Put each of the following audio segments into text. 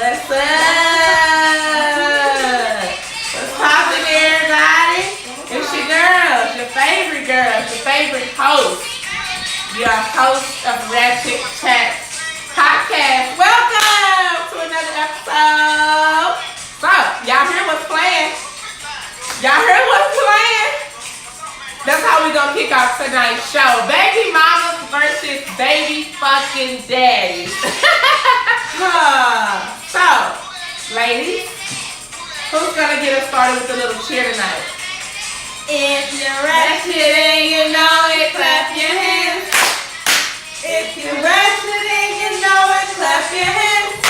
What's up? What's poppin', everybody? It's your girls, your favorite host. Your host of Ratchet Chat Podcast. Welcome to another episode. So, y'all hear what's playing? That's how we gonna kick off tonight's show. Baby mamas versus baby fucking daddies. So, ladies, who's gonna get us started with the little cheer tonight? If you're ratchet and you know it, clap your hands. If you're ratchet and you know it, clap your hands.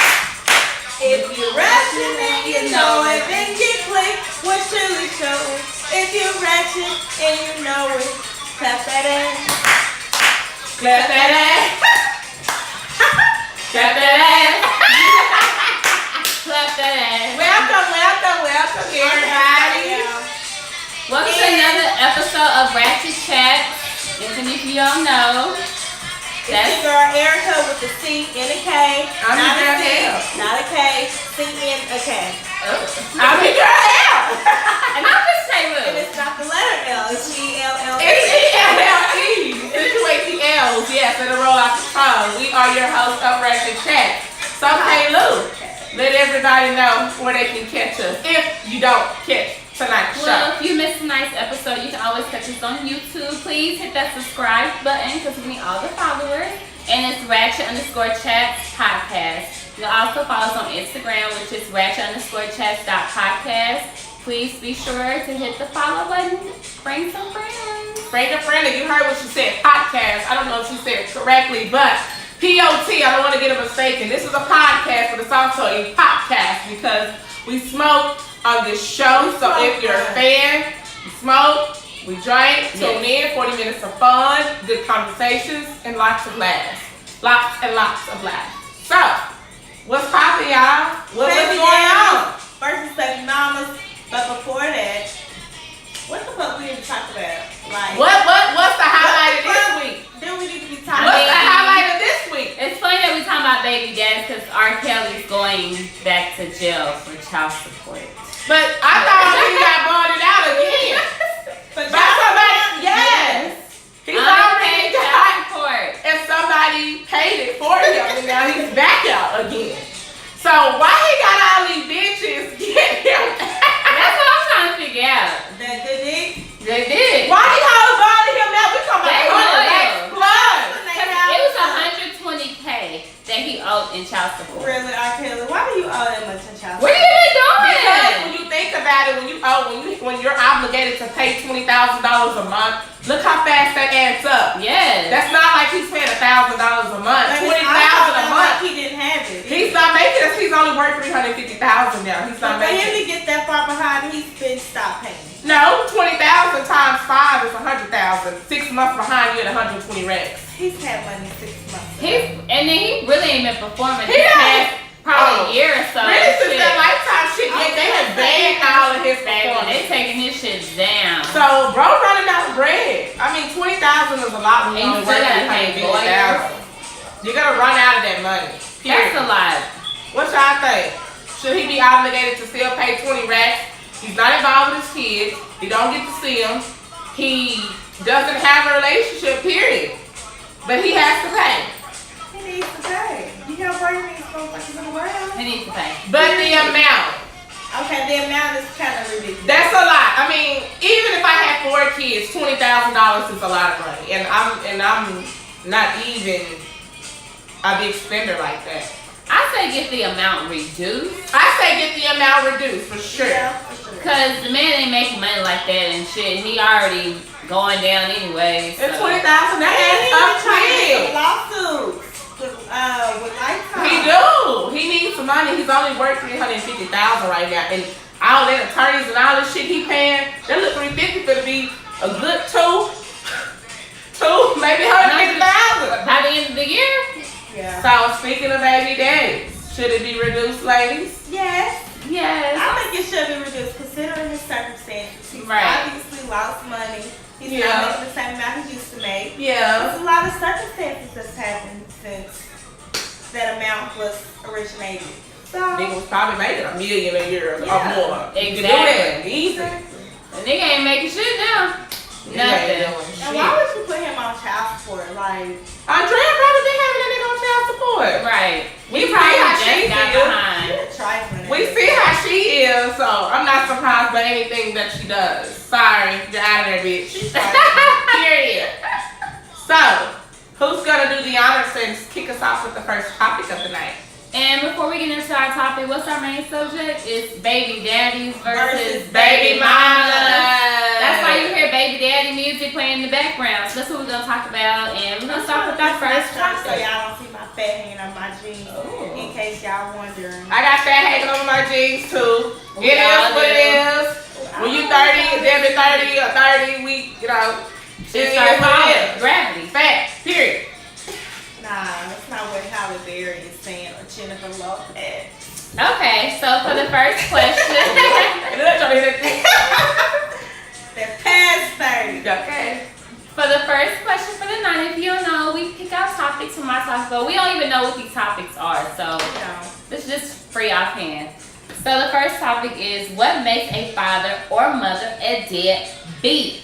If you're ratchet and you know it, then you click what surely show it. If you're ratchet and you know it, clap that ass. Clap that ass. Clap that ass. Clap that ass. Welcome, everybody. Welcome to another episode of Ratchet Chat. And if you don't know, that's your girl Erica with the C and a K. I'm not your girl C, L. not a K, C and a K. I'm your girl L. And I'm just saying, and it's not the letter L, it's E-L-L-E. It's E-L-L-E. Situate the L's, yes, and roll off the tongue. We are your hosts of Ratchet Chat. So, hey Lou, let everybody know where they can catch us if you don't catch tonight's show. Well, if you missed tonight's episode, you can always catch us on YouTube. Please hit that subscribe button because we need all the followers. And it's Ratchet_Chats Podcast. You'll also follow us on Instagram, which is Ratchet_Chats.podcast. Please be sure to hit the follow button. Bring some friends. Bring a friend. You heard what she said, podcast. I don't know if she said it correctly, but P-O-T, I don't want to get it mistaken. This is a podcast, but it's also a podcast because we smoke on this show. So if you're a fan, you smoke, we drink, tune in, 40 minutes of fun, good conversations, and lots of laughs. Lots and lots of laughs. So, what's poppin', y'all? What's going on? Versus baby mamas. But before that, what the fuck we need to talk about? Like, what's the highlight of this week? Then we need to be talking What's about the highlight of this week? It's funny that we talking about baby daddies because R. Kelly's going back to jail for child support. But I thought he got bonded out again. But By somebody, yes. He's already child got support. and somebody paid it for him, and now he's back out again. So why he got all these bitches get him? That's what I'm trying to figure out. that they did. They did. Why these hoes bonded him out? We talking They about $100 It was $120K that he owed in child support. Really, R. Kelly, why do you owe that much in child What support? are you doing? Because when you think about it, when you're obligated to pay $20,000 a month, look how fast that adds up. Yes. That's not like he's paying $1,000 a month. $20,000 a month. He didn't have it. He's not making us. He's only worth $350,000 now. He's not For him making. to get that far behind, he's been stopped paying. No, 20,000 times 5 is 100,000. 6 months behind you at 120 racks. He's had money 6 months. And then he really ain't been performing He this has. past probably a year or so. Really, since Shit. that Lifetime shit, they have banned all of his Baby, performance. they taking his shit down. So, bro, running out of bread. I mean, 20,000 is a lot when you And only you work still gotta pay 350,000. You're gonna run out of that money. Period. That's a lot. What y'all think? Should he be obligated to still pay 20 racks? He's not involved with his kids. He don't get to see them. He doesn't have a relationship, period. But he has to pay. He needs to pay. You can't bring these motherfuckers in the world. He needs to pay. But the amount, Okay, the amount is kind of ridiculous. that's a lot. I mean, even if I had 4 kids, $20,000 is a lot of money. And I'm not even a big spender like that. I say get the amount reduced. I say get the amount reduced for sure. Yeah, for sure. Because the man ain't making money like that and shit. And he already going down anyway. So. And 20,000, that adds up quick. Lawsuits with Lifetime. He do. He needs some money. He's only worth $350,000 right now, and all that attorneys and all this shit he paying, that little $350 could be a good two, maybe $150,000. By the end of the year? Yeah. So speaking of baby daddies, should it be reduced, ladies? Yes. Yes. I think it should be reduced considering his circumstances. He's Right. obviously lost money. He's Yeah. not making the same amount he used to make. Yeah. There's a lot of circumstances that's happened since that amount was originated. Nigga was probably making $1 million a year or more. Exactly. You can do that. Easy. The nigga ain't making shit now. He Nothing. ain't doing And shit. why would you put him on child support? Like, Andrea probably been having that nigga on child support. Right. We He probably see how just she got feels. behind. you're trifling. We see how she is, so I'm not surprised by anything that she does. Sorry, you're out of there, bitch. Period. So, who's gonna do the honors and kick us off with the first topic of the night? And before we get into our topic, what's our main subject? It's baby daddies versus baby mamas. That's why you hear baby daddy music playing in the background. So that's what we're gonna talk about, and we're gonna start with our first So topic. y'all don't see my fat hanging on my jeans. Ooh. In case y'all wondering. I got fat hanging over my jeans too. We It is all what it do. is. When you 30, they'll be 30 or 30, we, you know, it is Start what falling. it is. Gravity. Fat, period. Nah, that's not what Halle Berry is saying or Jennifer Lopez. Okay, so for the first question. They're past 30. Okay. For the first question for the night, if you don't know, we pick out topics from our topic, but we don't even know what these topics are, so it's just free offhand. So the first topic is, what makes a father or mother a deadbeat?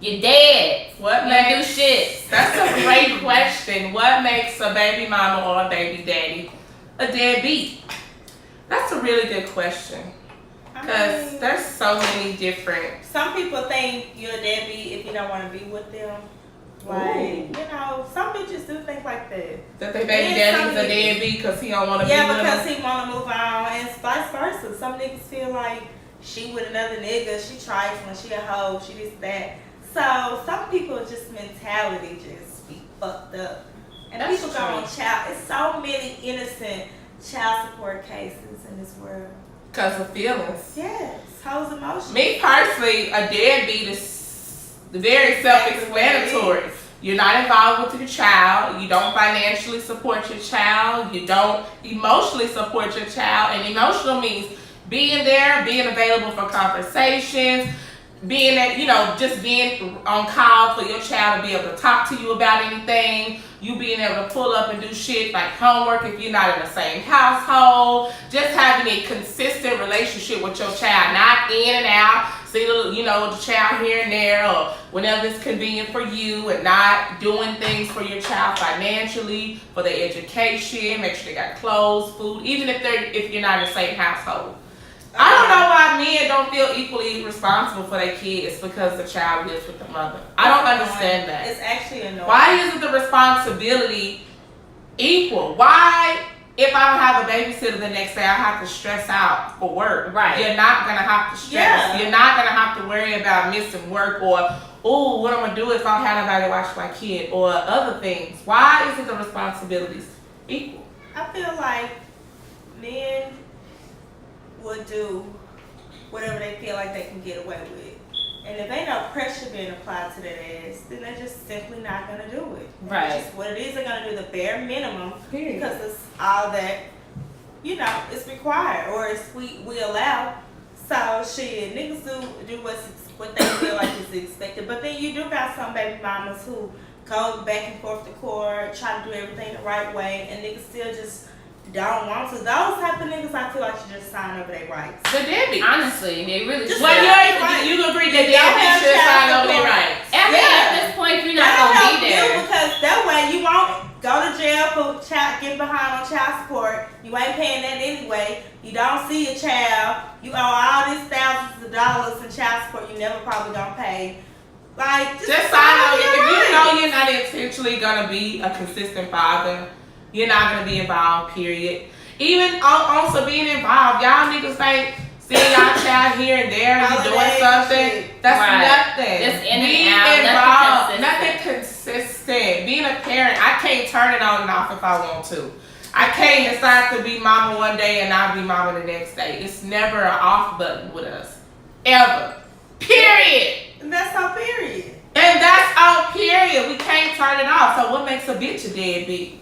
You're dead. What You don't do makes shit. That's a great question. What makes a baby mama or a baby daddy a deadbeat? That's a really good question. Because there's so many different. Some people think you're a deadbeat if you don't want to be with them. Like, Ooh. you know, some bitches do think like that. That their baby Yeah, daddy's some a deadbeat because he don't want to Yeah, be with because them. he want to move on, and vice versa. Some niggas feel like she with another nigga, she trifling, she a hoe, she this, that. So, some people just mentality just be fucked up. And That's people go true. on child, it's so many innocent child support cases in this world. Because of feelings. Yes, hoes emotions. Me personally, a deadbeat is very self-explanatory. You're not involved with your child. You don't financially support your child. You don't emotionally support your child. And emotional means being there, being available for conversations, being at, you know, just being on call for your child to be able to talk to you about anything. You being able to pull up and do shit like homework if you're not in the same household. Just having a consistent relationship with your child, not in and out. See, you know, the child here and there, or whenever it's convenient for you, and not doing things for your child financially, for their education. Make sure they got clothes, food, even if you're not in the same household. I don't know why men don't feel equally responsible for their kids because the child lives with the mother. I don't understand that. It's actually annoying. Why isn't the responsibility equal? Why, if I don't have a babysitter the next day, I have to stress out for work? Right. You're not going to have to stress. Yeah. You're not going to have to worry about missing work or, oh, what I'm going to do if I don't have nobody to watch my kid or other things. Why isn't the responsibilities equal? I feel like men would do whatever they feel like they can get away with. And if ain't no pressure being applied to that ass, then they're just simply not gonna do it. And Right. it's just what it is, they're gonna do the bare minimum Period. because it's all that, you know, it's required or it's we allow. So shit, niggas do what they feel like is expected. But then you do got some baby mamas who go back and forth to court, try to do everything the right way, and niggas still just don't want to. Those type of niggas, I feel like should just sign over their rights. The deadbeat. Honestly, they really Just should. Well, Right. you agree that They don't deadbeat have should child sign over their support. rights. I mean, Yeah. at this point, you're not That'll gonna help be you there. because that way you won't go to jail for getting behind on child support. You ain't paying that anyway. You don't see your child. You owe all these thousands of dollars in child support you never probably gonna pay. Like, Just sign over. If you know you're not intentionally gonna be a consistent father, you're not gonna be involved. Period. Even also being involved, y'all niggas think seeing y'all child here and there, you doing Holidays, something. shit. That's Right. nothing. Just in and Be out, involved. nothing Nothing consistent. Being a parent, I can't turn it on and off if I want to. I can't decide to be mama one day and not be mama the next day. It's never an off button with us. Ever. Period. And that's our period. And that's our period. We can't turn it off. So what makes a bitch a deadbeat?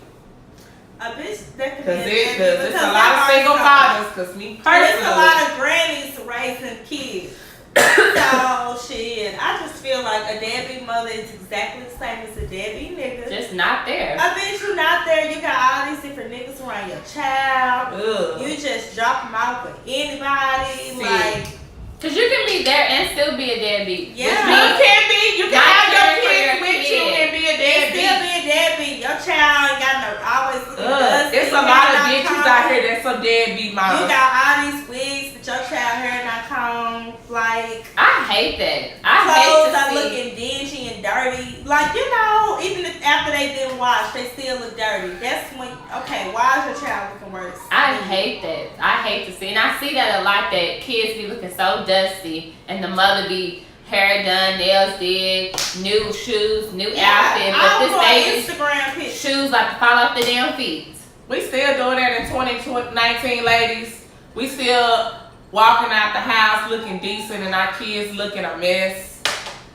A bitch that can Because be a it's deadbeat a because lot of that single already fathers. Because me And there's a personally, lot of grannies raising kids. So shit, I just feel like a deadbeat mother is exactly the same as a deadbeat nigga. Just not there. A bitch who not there, you got all these different niggas around your a child. Ugh. You just drop them off with anybody. See. Like, Cause you can be there and still be a deadbeat. Yeah. You can Not have your caring for kids your with you kid. and be a and still deadbeat. be a deadbeat. Your child ain't got no always looking dusty. It's a lot of bitches out here that's some deadbeat You moms. got all these wigs, but your child hair not combed. Like, I hate that. I clothes hate are to see. looking dingy and dirty. Like, you know, even if after they been washed, they still look dirty. That's when, okay, why is your child looking worse? I hate that. I hate to see, and I see that a lot. That kids be looking so dusty, and the mother be hair done, nails did, new shoes, new outfit, but this baby's Instagram picture. shoes like to fall off the damn feet. We still doing that in 2019, ladies. We still walking out the house looking decent and our kids looking a mess.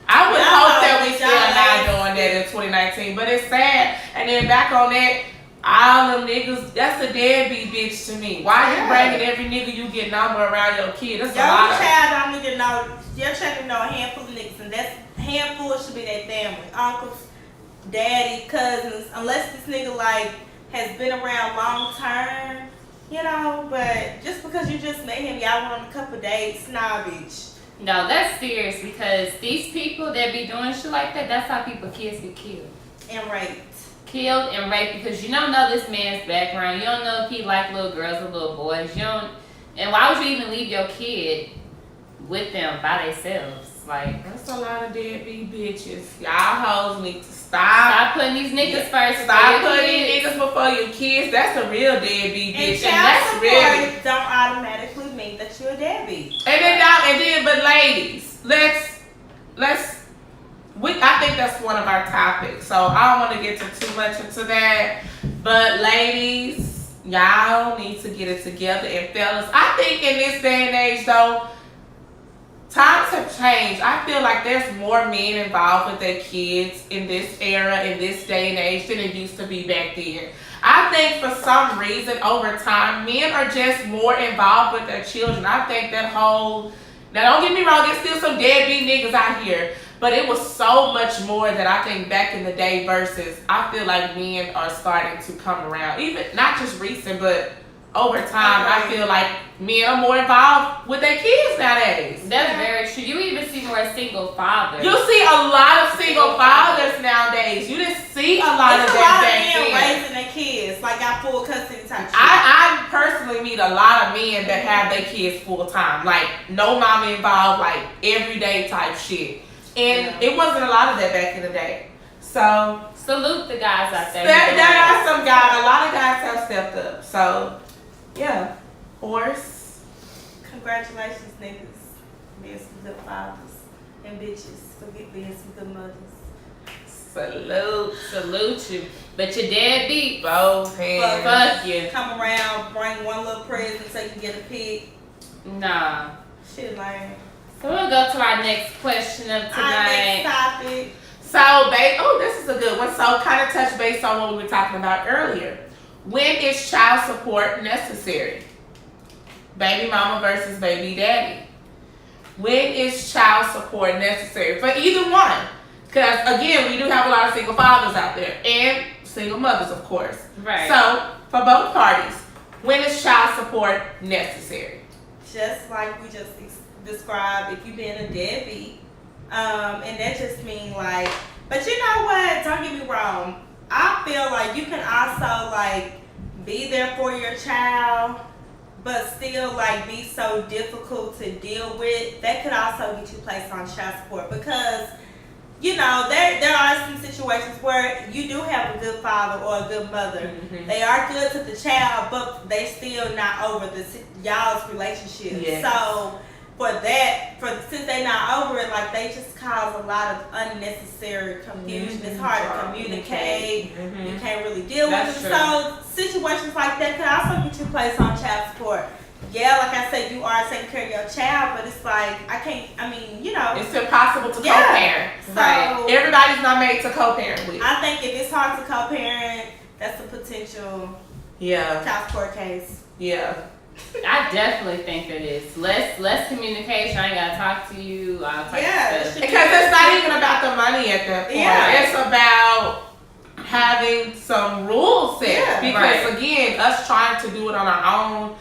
I would hope that we still not doing that in 2019, but it's sad. And then back on that, all them niggas, that's a deadbeat bitch to me. Why you bringing every nigga you get number around your kid? That's Your a lot of... child don't need to know. Your child can know a handful of niggas, and that's handful should be their family, uncles, daddy, cousins. Unless this nigga like has been around long term, you know. But just because you just met him, y'all went on a couple dates, nah, bitch. No, that's serious because these people that be doing shit like that, that's how kids get killed. And raped. Killed and raped because you don't know this man's background. You don't know if he like little girls or little boys. You don't, and why would you even leave your kid with them by themselves? Like, that's a lot of deadbeat bitches. Y'all hoes need to stop. putting these niggas first. Stop putting these niggas before your kids. That's a real deadbeat bitch. And And that's child really... support don't automatically mean that you're a deadbeat. But ladies, I think that's one of our topics. So I don't want to get too much into that. But ladies, y'all need to get it together. And fellas, I think in this day and age though, times have changed. I feel like there's more men involved with their kids in this era, in this day and age than it used to be back then. I think for some reason over time, men are just more involved with their children. I think that whole... Now, don't get me wrong, there's still some deadbeat niggas out here, but it was so much more that I think back in the day versus I feel like men are starting to come around. Even, not just recent, but over time, I feel like men are more involved with their kids nowadays. That's very true. You even see more single fathers. You see a lot of single fathers nowadays. You didn't see a lot of that back men then. raising their kids, like got full custody type shit. I personally meet a lot of men that have their kids full time, like no mama involved, like everyday type shit. And it wasn't a lot of that back in the day. So salute the guys out there. there are some guys, a lot of guys have stepped up. So yeah, horse. Congratulations, niggas, being some good fathers and bitches for being some good mothers. Salute you. But your deadbeat. Both hands. Fuck you. Come around, bring one little present so you can get a pic. Nah. Shit, lame. So we'll go to our next question of Our tonight. next topic. So, this is a good one. So, kind of touch base on what we were talking about earlier. When is child support necessary? Baby mama versus baby daddy. When is child support necessary? For either one. Because, again, we do have a lot of single fathers out there. And single mothers, of course. Right. So, for both parties, when is child support necessary? Just like we just described, if you've been a deadbeat, and that just means like, but you know what? Don't get me wrong. I feel like you can also like be there for your child, but still like be so difficult to deal with. That could also get you placed on child support because, you know, there are some situations where you do have a good father or a good mother. Mm-hmm. They are good to the child, but they still not over y'all's relationship. Yes. So since they not over it, like they just cause a lot of unnecessary confusion. It's hard to communicate. Mm-hmm. You can't really deal with them. So situations like that could also get you placed on child support. Yeah, like I said, you are taking care of your child, but it's like, it's impossible to co-parent. So, right. Everybody's not made to co-parent with. I think if it's hard to co-parent, that's a potential child support case. Yeah. I definitely think it is. Less communication. I ain't gotta talk to you. I'll talk to you. Because it's not even about the money at that point. Yeah. It's about having some rules set. Yeah, because again, us trying to do it on our own,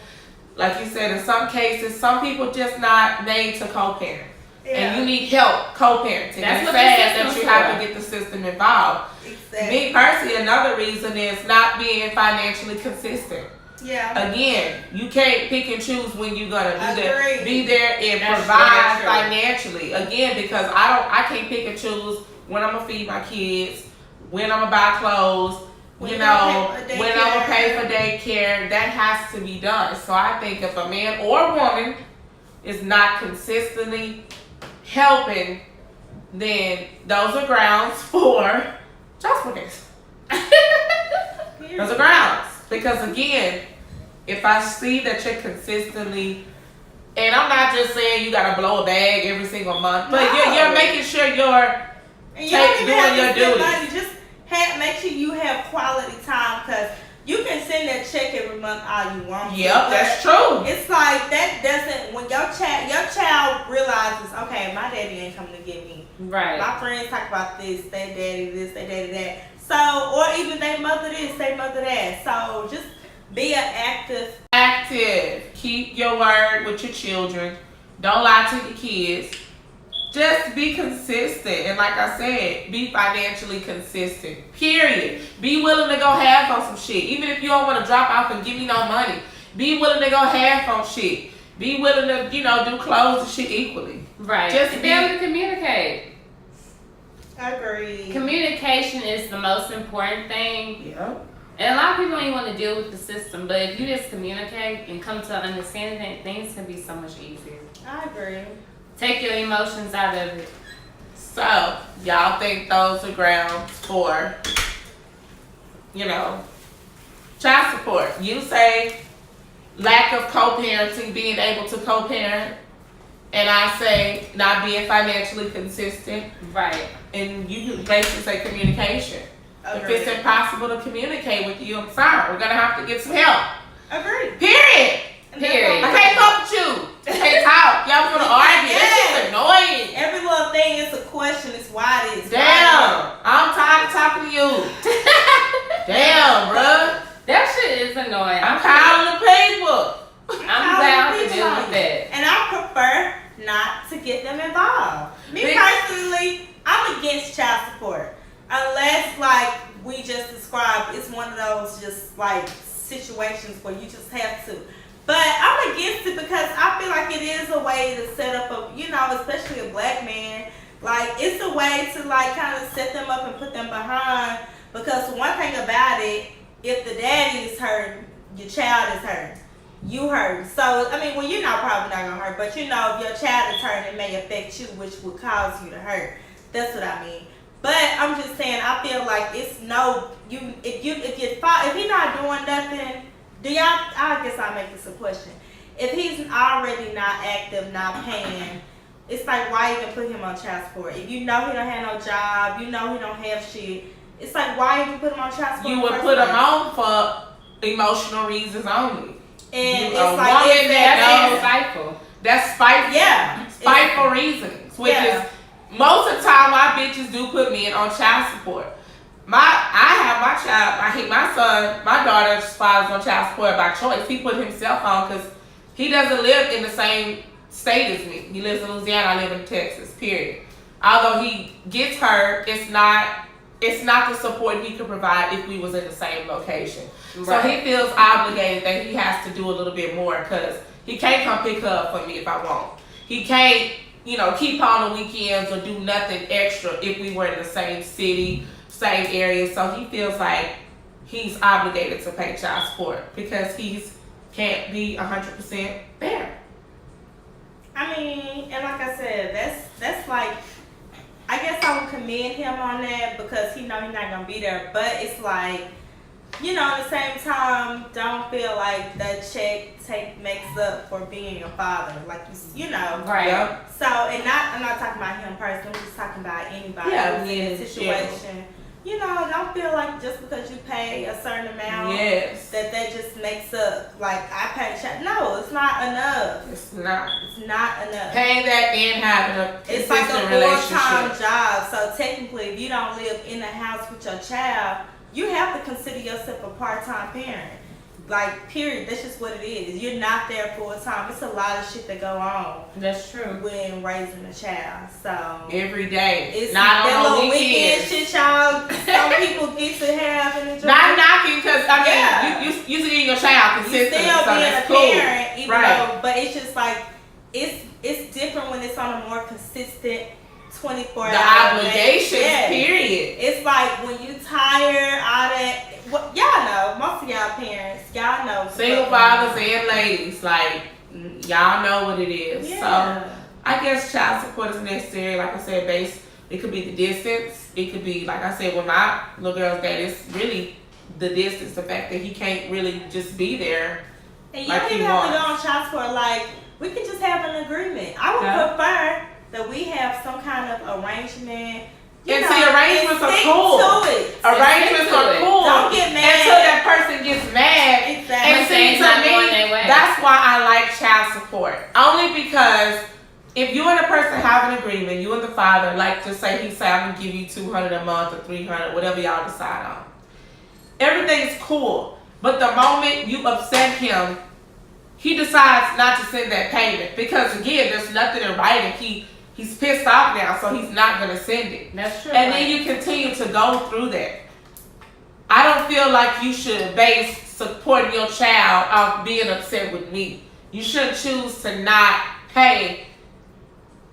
like you said, in some cases, some people just not made to co-parent. And you need help co-parenting. That's it's what sad the that system's you have for. to get the system involved. Exactly. Me personally, another reason is not being financially consistent. Yeah. Again, you can't pick and choose when you're gonna do that. Agreed. Be there and That's provide very true. financially. Again, because I can't pick and choose when I'm gonna feed my kids, when I'm gonna buy clothes, When you you know, gonna pay for when I'm gonna pay daycare. for daycare. That has to be done. So I think if a man or woman is not consistently helping, then those are grounds for child support case. Those are grounds. Because again, if I see that you're consistently, and I'm not just saying you gotta blow a bag every single month, but No. you're making sure you're And you don't even doing have your to spend duties. money. Just make sure you have quality time, because you can send that check every month all you want. to, Yep, but that's true. It's like that doesn't, when your child realizes, okay, my daddy ain't coming to get me. Right. My friends talk about this, they daddy this, they daddy that. So, or even they mother this, they mother that. So just be an active. Keep your word with your children. Don't lie to your kids. Just be consistent. And like I said, be financially consistent. Period. Be willing to go half on some shit. Even if you don't want to drop off and give me no money. Be willing to go half on shit. Be willing to, do clothes and shit equally. Right. Just Just be- be able to communicate. Agreed. Communication is the most important thing. Yeah. And a lot of people don't even want to deal with the system, but if you just communicate and come to an understanding, then things can be so much easier. I agree. Take your emotions out of it. So, y'all think those are grounds for, child support? You say lack of co-parenting, being able to co-parent. And I say not being financially consistent. Right. And you basically say communication. If Agreed. it's impossible to communicate with you, I'm sorry. We're going to have to get some help. Agreed. Period. Period. I can't talk with you. I can't talk. Y'all want to argue. This is annoying. Every little thing is a question. It's why it is. Damn, I'm tired of talking to you. Damn, bruh. That shit is annoying. I'm calling the people. I'm down to deal with that. And I prefer not to get them involved. Me Big- personally, I'm against child support. Unless, like we just described, it's one of those just like situations where you just have to. But I'm against it because I feel like it is a way to set up especially a black man. Like, it's a way to like kind of set them up and put them behind. Because one thing about it, if the daddy is hurt, your child is hurt. You hurt. So, I mean, well, you're probably not gonna hurt, but if your child is hurt, it may affect you, which would cause you to hurt. That's what I mean. But I'm just saying, I feel like it's if he's not doing nothing, I guess I'll make this a question. If he's already not active, not paying, it's like, why even put him on child support? If you know he don't have no job, he don't have shit, it's like, why even put him on child support? You in the would first put them place? on for emotional reasons only. And You it's a like, woman is that that knows- Spiteful. That's spiteful. Yeah. Spiteful reasons. Which Yeah. is, most of the time, my bitches do put me on child support. I have my child, my son, my daughter's father's on child support by choice. He put himself on because he doesn't live in the same state as me. He lives in Louisiana, I live in Texas, period. Although he gets her, it's not the support he could provide if we was in the same location. So Right. he feels obligated that he has to do a little bit more because he can't come pick her up for me if I want. He can't, keep her on the weekends or do nothing extra if we were in the same city, same area. So he feels like he's obligated to pay child support because can't be 100% there. I mean, and like I said, that's like, I guess I would commend him on that because he's not gonna be there. But it's like, at the same time, don't feel like that check makes up for being a father. Like Right. Yep. So, I'm not talking about him personally. I'm just talking about anybody Yeah, who's in a yeah. situation. Don't feel like just because you pay a certain amount Yes. that just makes up. Like, I pay check. No, it's not enough. It's not. It's not enough. Paying that and having a It's like a consistent full-time relationship. job. So technically, if you don't live in the house with your child, you have to consider yourself a part-time parent. Like, period. That's just what it is. You're not there full time. It's a lot of shit that go on That's true. when raising a child. So Every day. it's Not that on little the weekend weekends. shit y'all some people get to have and enjoy. Not knocking, because I mean, Yeah. you seeing your child You consistently, still so being a that's cool. parent, even Right. though, but it's just like it's different when it's on a more consistent 24 The hour obligations, basis. period. It's like when you tired, all that. What y'all know? Most of y'all parents, y'all know. Single fathers and ladies, like y'all know what it is. Yeah. So I guess child support is necessary. Like I said, it could be the distance. It could be, like I said, with my little girl's dad, it's really the distance. The fact that he can't really just be there. And you like don't he even have to wants. go on child support. Like, we can just have an agreement. I would Yeah. prefer that we have some kind of arrangement. And see, arrangements are stick cool. to it. Arrangements to are it. cool. Don't get mad. Until that person gets mad. Exactly. And see, things to not going me, their way. that's why I like child support. Only because if you and a person have an agreement, you and the father, like just say he say, I'm gonna give you $200 a month or $300, whatever y'all decide on. Everything's cool. But the moment you upset him, he decides not to send that payment. Because again, there's nothing in writing. He's pissed off now, so he's not gonna send it. That's true. And then you continue to go through that. I don't feel like you should base supporting your child off being upset with me. You shouldn't choose to not pay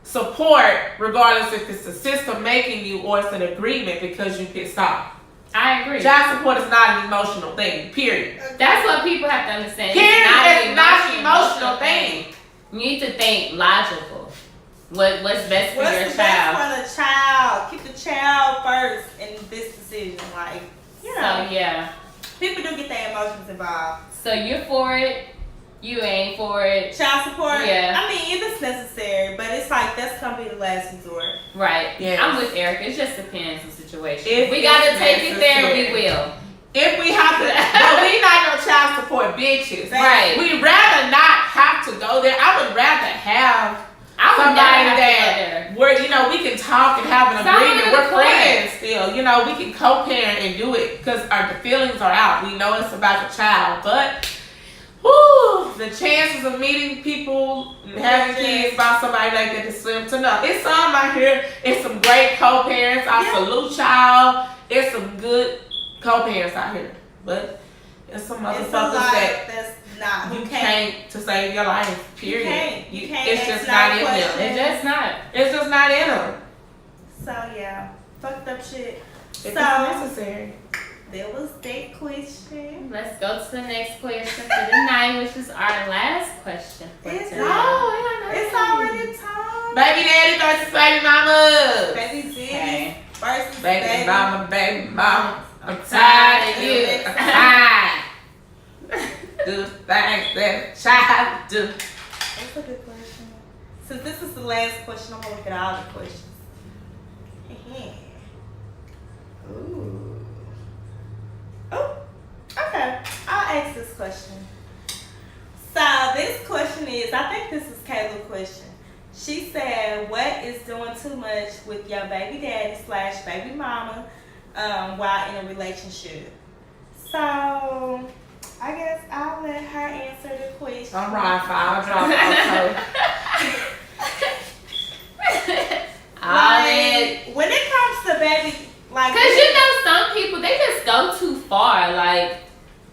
support regardless if it's the system making you or it's an agreement because you pissed off. I agree. Child support is not an emotional thing, period. That's what people have to understand. Period. It's not an emotional emotional thing. You need to think logical. What's best for What's your the child? best for the child? Keep the child first in this decision. Like, you know, So yeah. people do get their emotions involved. So you're for it. You ain't for it. Child support? Yeah. I mean, if it's necessary, but it's like that's gonna be the last resort. Right. Yes. I'm with Erica. It just depends on the situation. If If we gotta it's take it there, we necessary. will. If we have to, but we not no child support bitches. Right. We'd rather not have to go there. I would rather have I would somebody never have to that go there. where we can talk and have an Someone agreement. in We're the court. friends still. We can co-parent and do it because the feelings are out. We know it's about the child, but whoo, the chances of meeting people and having kids by somebody like that is slim to none. It's some out here. It's some great co-parents. I salute y'all. It's some good co-parents out here, but there's some It's a motherfuckers lot that that's not. you can't to save your life. Period. You can't. It's It's just not not a in question. them. It's just not. It's just not in them. So yeah, fucked up shit. If So it's necessary. there was that question. Let's go to the next question for the night, which is our last question for It's today. It's already time. Baby daddy versus baby mama. Baby Ziggy Okay. versus Baby mama, baby mama. I'm Tired tired of of you. you. I'm tired. Do things that a child do. That's a good question. Since this is the last question, I'm gonna look at all the questions. Ooh. Oh, okay. I'll ask this question. So this question is, I think this is Kayla's question. She said, what is doing too much with your baby daddy / baby mama while in a relationship? So I guess I'll let her answer the question. I'm riding for I'll drop also. When it comes to baby, like, Cause some people they just go too far. Like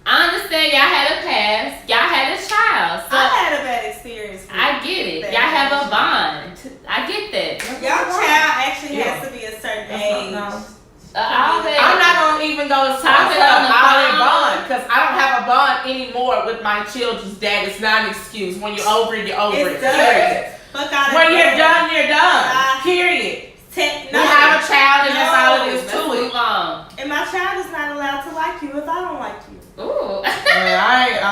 I understand y'all had a past, y'all had a child, so I had a bad experience. With I get it. that Y'all have a relationship. bond. I get that. Your child actually Yeah. has to be a certain That's age. not- no. I'm I'm not gonna even go as far Talking as on the all in phone. bond because I don't have a bond anymore with my children's dad. It's not an excuse. When you're over it, you're over It's it. done. Period. Fuck out of When you're here. done, you're done. Ah. Period. No. We have a child and that's all it is Let's to move it. on. And my child is not allowed to like you if I don't like you. Ooh. I ain't.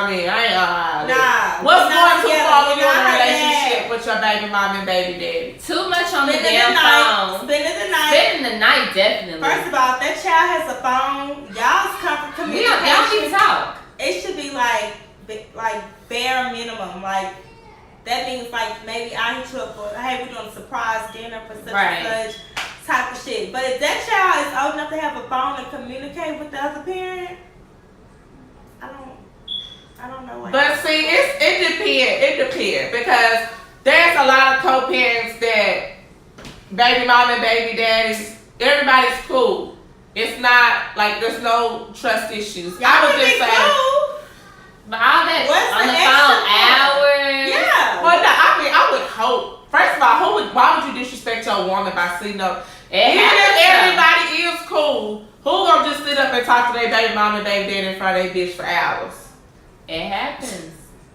Nah. What's we're not going too together. far when We're you're in a not her relationship dad. with your baby mom and baby daddy? Too much on the Spending damn the night. phone. Spending the night. Spending the night, definitely. First of all, if that child has a phone, y'all's y'all need to communication. talk. It should be like bare minimum. Like that means like maybe I hit you up for, hey, we're doing a surprise dinner for such Right. and such. type of shit. But if that child is old enough to have a phone and communicate with the other parent, I don't know what. But see, it depends because there's a lot of co-parents that baby mom and baby daddies, everybody's cool. It's not like there's no trust issues. I would just say. Cool. But all that What's on the the extra phone part? Well, hours. Yeah. no, I would hope. First of all, why would you disrespect your woman by sitting up? Even if everybody is cool, who gonna just sit up and talk to their baby mom and baby daddy in front of their bitch for hours? It happens.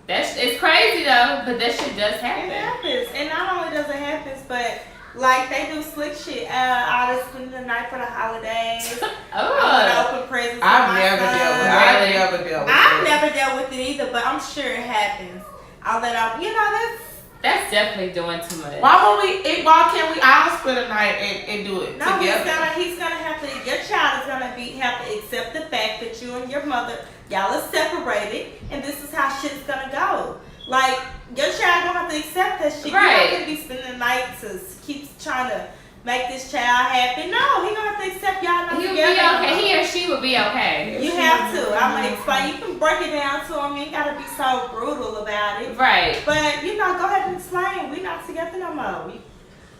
It's crazy though, but that shit does happen. It happens. And not only does it happen, but like they do slick shit. I just spend the night for the holidays. I want to open presents. I've never dealt with it. I've never dealt with it either, but I'm sure it happens. I'll let out. You know, That's definitely doing too much. Why can't we all spend a night and do it no, together? he's gonna have to. Your child is gonna have to accept the fact that you and your mother, y'all are separated, and this is how shit's gonna go. Like your child gonna have to accept that shit. Right. You're not gonna be spending the night to keep trying to make this child happy. No, he gonna have to accept y'all not He'll together. be okay. He or she will be okay. You have to. I'm gonna explain. You can break it down to him. You ain't gotta be so brutal about it. Right. But go ahead and explain. We're not together no more.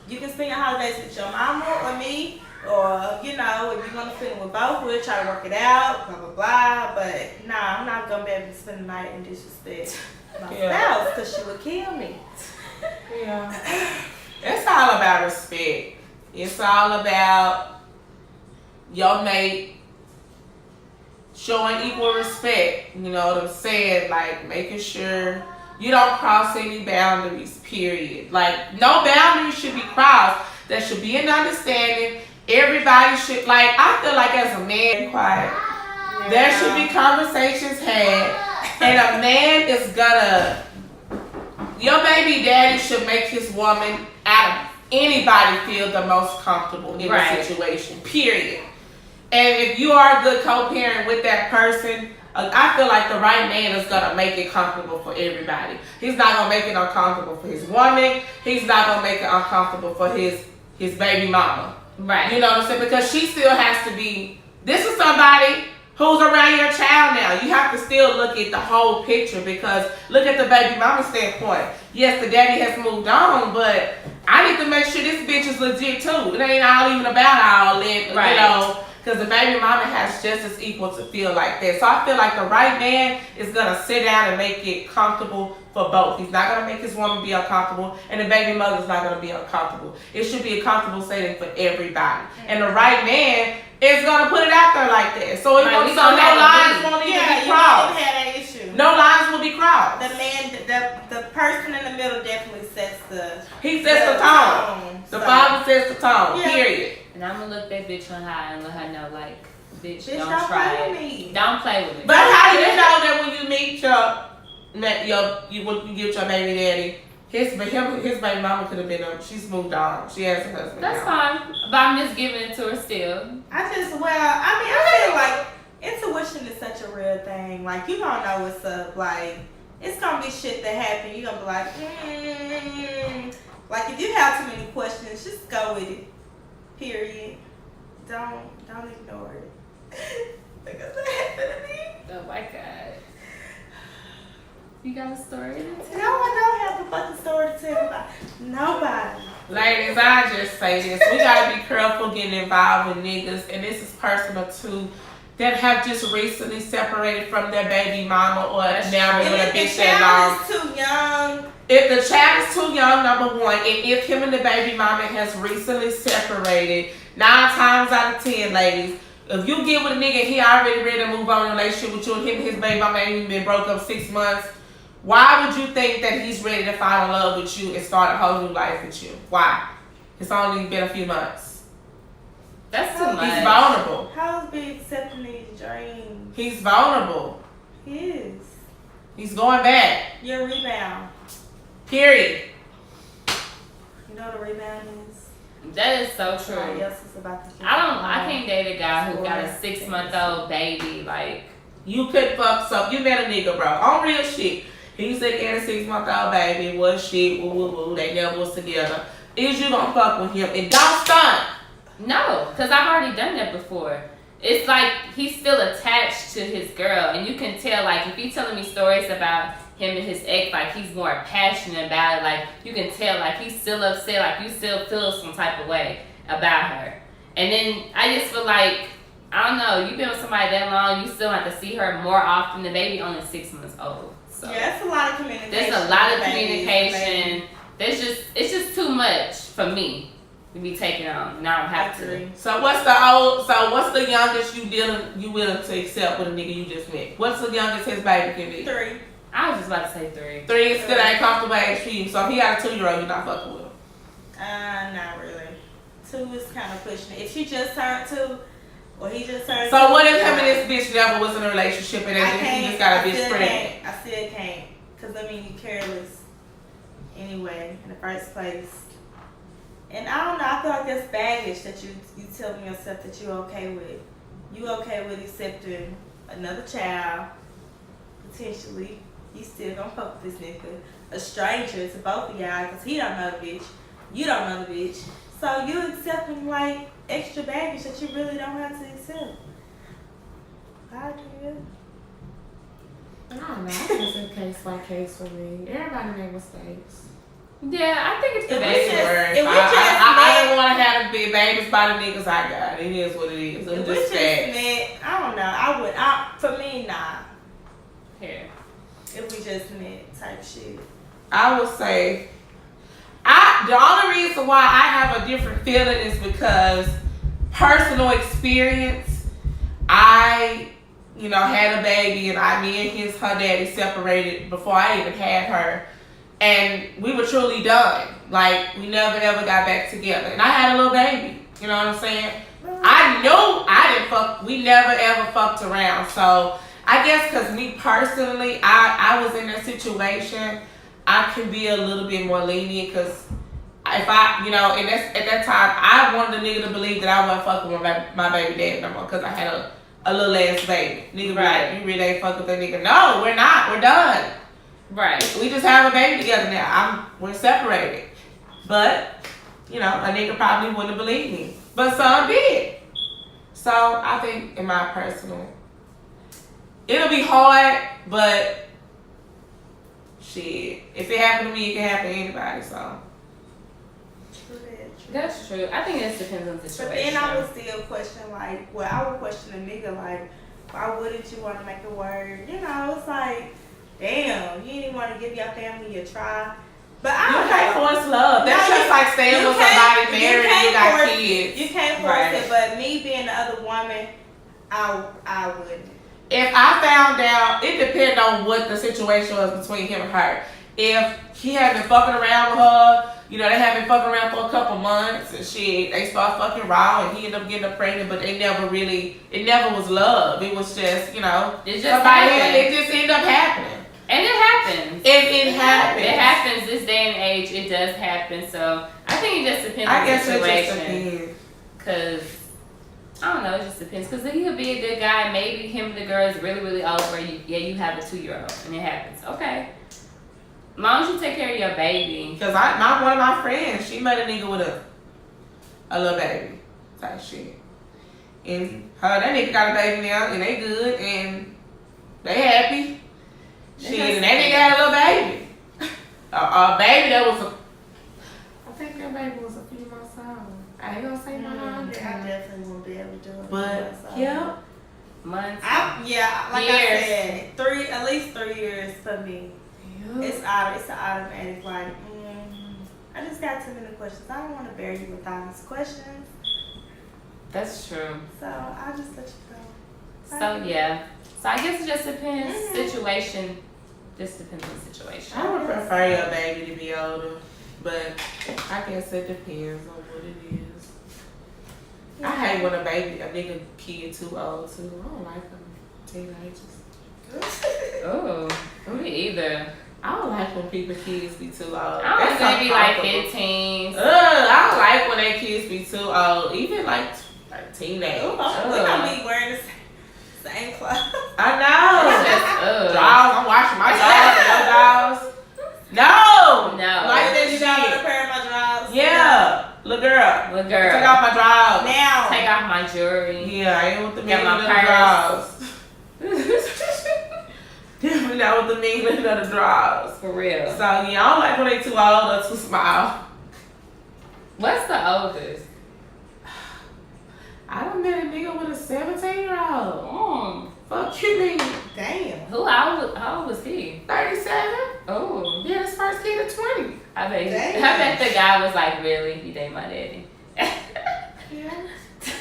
You can spend your holidays with your mama or me, or if you're gonna spend it with both, we'll try to work it out. Blah blah blah. But nah, I'm not gonna be able to spend the night and disrespect my spouse because she would kill me. Yeah. It's all about respect. It's all about your mate showing equal respect. You know what I'm saying? Like making sure you don't cross any boundaries, period. Like no boundaries should be crossed. There should be an understanding. Everybody should, I feel like as a man, quiet. There should be conversations had. And a man is your baby daddy should make his woman out of anybody feel the most comfortable in the situation, period. And if you are a good co-parent with that person, I feel like the right man is going to make it comfortable for everybody. He's not going to make it uncomfortable for his woman. He's not going to make it uncomfortable for his baby mama. Right. You know what I'm saying? Because she still has to be, this is somebody who's around your child now. You have to still look at the whole picture because look at the baby mama standpoint. Yes, the daddy has moved on, but I need to make sure this bitch is legit too. It ain't all even about all that, because the baby mama has just as equal to feel like that. So I feel like the right man is going to sit down and make it comfortable for both. He's not going to make his woman be uncomfortable, and the baby mother's not going to be uncomfortable. It should be a comfortable setting for everybody. And the right man is going to put it out there like that. So, no lines won't even be crossed. No lines will be crossed. The man, the person in the middle definitely sets the tone. The father sets the tone, period. And I'm gonna look that bitch on high and let her know, bitch, don't try play it. with me. Don't play with me. But how do you know that when you meet you get your baby daddy, his baby mama could have been she's moved on. She has a husband. That's now. fine. But I'm just giving it to her still. I feel like intuition is such a real thing. Like you don't know what's up. Like it's gonna be shit that happen. You're gonna be like, Like if you have too many questions, just go with it. Period. Don't ignore it. Because it happened to me. Oh my god. You got a story to tell? No, I don't have a fucking story to tell about nobody. Ladies, I just say this. We gotta be careful getting involved with niggas, and this is personal too, that have just recently separated from their baby mama or now they're gonna bitch that long. If the child is too young. If the child is too young, number one, and if him and the baby mama has recently separated, 9 times out of 10, ladies, if you get with a nigga and he already ready to move on in a relationship with you and him and his baby mama ain't even been broke up 6 months, why would you think that he's ready to fall in love with you and start a whole new life with you? Why? It's only been a few months. That's too much. He's vulnerable. How's be accepting these dreams? He's vulnerable. He is. He's going back. Your rebound. Period. You know what a rebound is? That is so true. Somebody else is about to I can't date a guy who got a 6-month-old baby. You could fuck some. You met a nigga, bro. On real shit. He said he had a 6-month-old baby. Was shit. Woo woo woo. They never was together. Is you gonna fuck with him? And don't stunt. No, because I've already done that before. It's like he's still attached to his girl, and you can tell, like, if he's telling me stories about him and his ex, like, he's more passionate about it. Like, you can tell, like, he's still upset, like, you still feel some type of way about her. And then I just feel like, I don't know, you've been with somebody that long, you still have to see her more often. The baby only 6 months old. So Yeah, that's a lot of communication. there's a lot of communication. It's just too much for me to be taking on. And I don't have to. So what's the youngest you willing to accept with a nigga you just met? What's the youngest his baby can be? 3. I was just about to say 3. 3 is still ain't comfortable age for you. So if he got a 2-year-old, you're not fucking with him. Not really. 2 is kind of pushing it. If she just turned 2, or he just turned 2. So what if him and this bitch never was in a relationship and he just got a bitch pregnant? I still can't. Because, I mean, you're careless anyway, in the first place. And I don't know, I feel like that's baggage that you telling yourself that you're okay with. You okay with accepting another child, potentially. You still gonna fuck with this nigga. A stranger to both of y'all, because he don't know the bitch. You don't know the bitch. So you accepting, like, extra baggage that you really don't have to accept. How do you? I don't know. I think it's a case by case for me. Everybody make mistakes. Yeah, I think it's the If we baby. just- if we I don't want to have big babies by the niggas I got. It is what it is. If It's we just just facts. met, I don't know. For me, nah. Here. If we just met type shit. I would say, the only reason why I have a different feeling is because personal experience. I, had a baby and me and her daddy separated before I even had her. And we were truly done. Like, we never ever got back together. And I had a little baby. You know what I'm saying? I knew we never ever fucked around. So, I guess because me personally, I was in that situation, I can be a little bit more lenient because if at that time, I wanted the nigga to believe that I wasn't fucking with my baby dad no more because I had a little ass baby. Nigga, right. You really ain't fucking with that nigga. No, we're not. We're done. Right. We just have a baby together now. We're separated. But, a nigga probably wouldn't believe me. But some did. So, I think in my personal, it'll be hard, but shit. If it happened to me, it can happen to anybody, so. True. That's true. I think it depends on the situation. But then I would still question, I would question a nigga, why wouldn't you want to make a word? It's like, damn, you didn't want to give your family a try. But I don't can't know. force love. That's just like staying with somebody married and you got kids. You can't force it, but me being the other woman, I wouldn't. If I found out, it depends on what the situation was between him and her. If he had been fucking around with her, they had been fucking around for a couple months and shit, they start fucking raw and he ended up getting her pregnant, but it never was love. It was just, it just happened. It just ended up happening. And it happens. It happens. It happens this day and age. It does happen. So I think it just depends on the situation. Because I don't know. It just depends. because he could be a good guy. Maybe him and the girl is really, really old where you have a 2-year-old and it happens. Okay. As long as you take care of your baby. Because one of my friends, she met a nigga with a little baby type shit. And that nigga got a baby now and they good and they happy. Shit, and that nigga had a little baby. A baby that was I think that baby was a few months old. I ain't gonna say no I definitely won't be able to do it. But, yeah. Months. Like years. I said, at least 3 years for me. It's an automatic, I just got too many questions. I don't want to bury you with all these questions. That's true. So I'll just let you go. So yeah. So I guess it just depends. Situation. Just depends on the situation. I would prefer your baby to be older, but I guess it depends on what it is. I hate when a nigga kid too old too. I don't like them teenagers. Oh, me either. I don't like when kids be too old. I don't think be like 15. I don't like when their kids be too old. Even like teenage. We're gonna be wearing the same clothes. I know. Just, Dolls. I'm washing my dolls. No. No. Like that You shit. got a pair of my drawers. Yeah. Little girl. Little girl. Take off my drawers. jewelry. Yeah, I ain't with the Got mingling my of the draws. Definitely not with the mingling of the draws. For real. So yeah, I don't like when they too old or too small. What's the oldest? I done met a nigga with a 17-year-old. Mm. Fuck you, mean? Damn. How old was he? 37? Oh. Yeah, his first kid at 20. I Damn. bet the guy was like, really? You date my daddy? Yeah.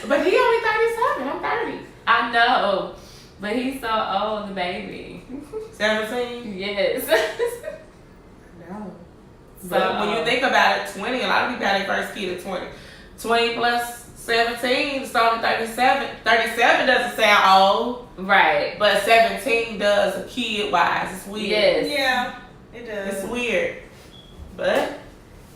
But he only 37. I'm 30. I know. But he's so old, the baby. 17? Yes. No. But when you think about it, 20, a lot of people had their first kid at 20. 20 plus 17, it's only 37. 37 doesn't sound old, Right. but 17 does kid-wise. It's weird. Yes. Yeah, it does. It's weird. But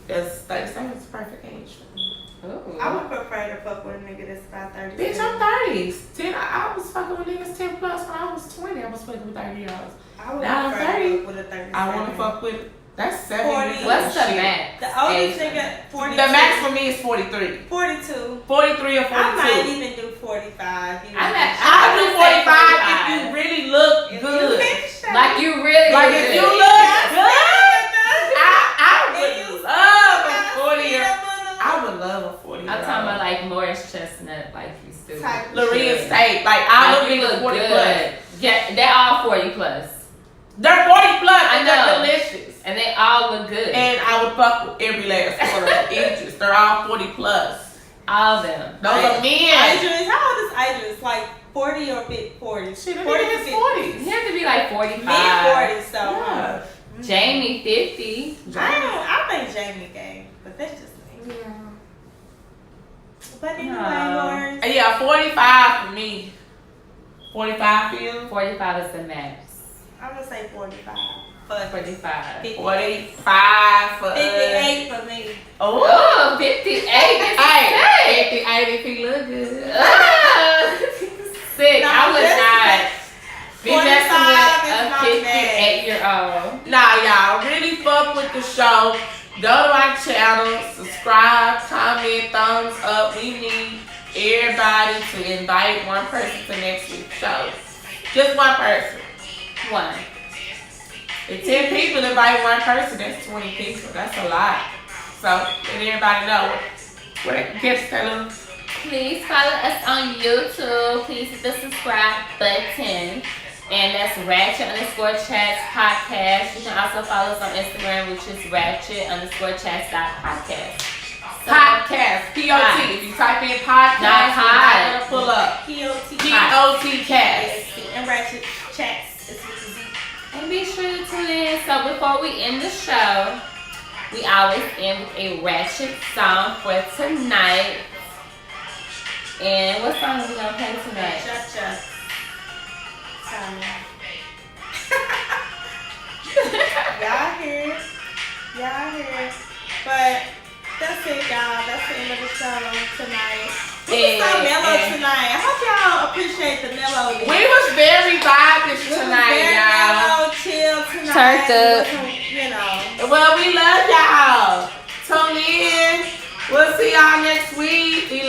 that's 37 is the perfect age for me. Ooh. I would prefer to fuck with a nigga that's about 30. Bitch, I'm 30s. I was fucking with niggas 10 plus when I was 20. I was fucking with 30-year-olds. I would Now I'm prefer 30. to fuck with a 30. I want to fuck with, that's 7 40. years. What's the Shit. max? The oldest age? nigga, 42. The max for me is 43. 42. 43 or 42. I might even do 45. You know. I'll do 45 if you really look If good. You finish that. Like you really Like look if good. you look good, I And you would love a 40 year. still I would love a 40 year. I'm talking about like Morris Chestnut, like you still Type Lorean good. State. Like I Like look you at look 40 good. plus. Yeah, they're all 40 plus. They're 40 plus I and they're know. delicious. And they all look good. And I would fuck with every last one of the inches. They're all 40 plus. all of them. Those are men. Idris, how old is Idris? Like 40 or mid 40? Shit, 40 40 to in his 40s. You have to be like 45. Mid 40s, so. Yeah. Jamie 50. I think Jamie gay, but that's just me. Yeah. But anyway, No. Lawrence. Yeah, 45 for me. 45 feel? 45 is the max. I'm gonna say 45. But 45. 45 for us. 58 for me. Oh. Oh, 58 is Hey, sick. 58 if he look good. Sick. No, I would just- not be 45 messing with is a not 58-year-old. Nah, y'all really fuck with the show. Go to our channel, subscribe, comment, thumbs up. We need everybody to invite one person to next week's show. Just one person. One. If 10 people invite one person, that's 20 people. That's a lot. So let everybody know where they can catch that. Please follow us on YouTube. Please hit the subscribe button. And that's Ratchet_Chats Podcast. You can also follow us on Instagram, which is Ratchet_Chats.podcast. So, Podcast. P-O-T. If you type in podcast, Not it's pod. not gonna pull up. POT. P-O-T cast. And Ratchet Chats. It's with a Z. And be sure to tune in. So before we end the show, we always end with a ratchet song for tonight. And what song are we gonna play tonight? Cha-cha. Sorry. Y'all here. Y'all here. But that's it, y'all. That's the end of the show tonight. We was so mellow tonight. I hope y'all appreciate the mellow. We was very vibing We was tonight, very y'all. mellow, chill tonight. Turned up. You know. Well, we love y'all. Tune in. We'll see y'all next week. We love